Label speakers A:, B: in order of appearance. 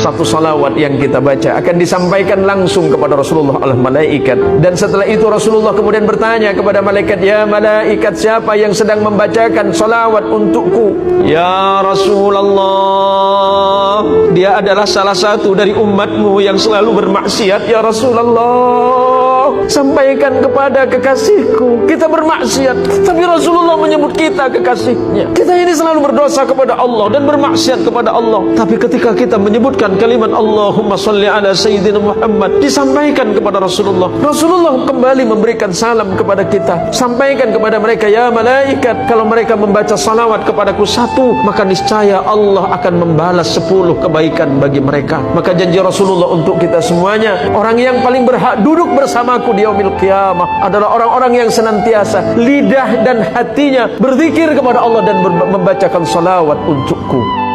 A: satu salawat yang kita baca akan disampaikan langsung kepada Rasulullah oleh malaikat. Dan setelah itu Rasulullah kemudian bertanya kepada malaikat, ya malaikat, siapa yang sedang membacakan salawat untukku? Ya Rasulullah, dia adalah salah satu dari umatmu yang selalu bermaksiat. Ya Rasulullah, sampaikan kepada kekasihku, kita bermaksiat, tapi Rasulullah menyebut kita kekasihnya. Kita ini selalu berdosa kepada Allah dan bermaksiat kepada Allah, tapi ketika kita menyebutkan kalimat Allahumma salli ala Sayyidina Muhammad, disampaikan kepada Rasulullah. Rasulullah kembali memberikan salam kepada kita. Sampaikan kepada mereka, ya malaikat, kalau mereka membaca salawat kepadaku satu, maka niscaya Allah akan membalas 10 kebaikan bagi mereka. Maka janji Rasulullah untuk kita semuanya, orang yang paling berhak duduk bersamaku di yaumil qiyamah adalah orang-orang yang senantiasa lidah dan hatinya berzikir kepada Allah dan membacakan salawat untukku.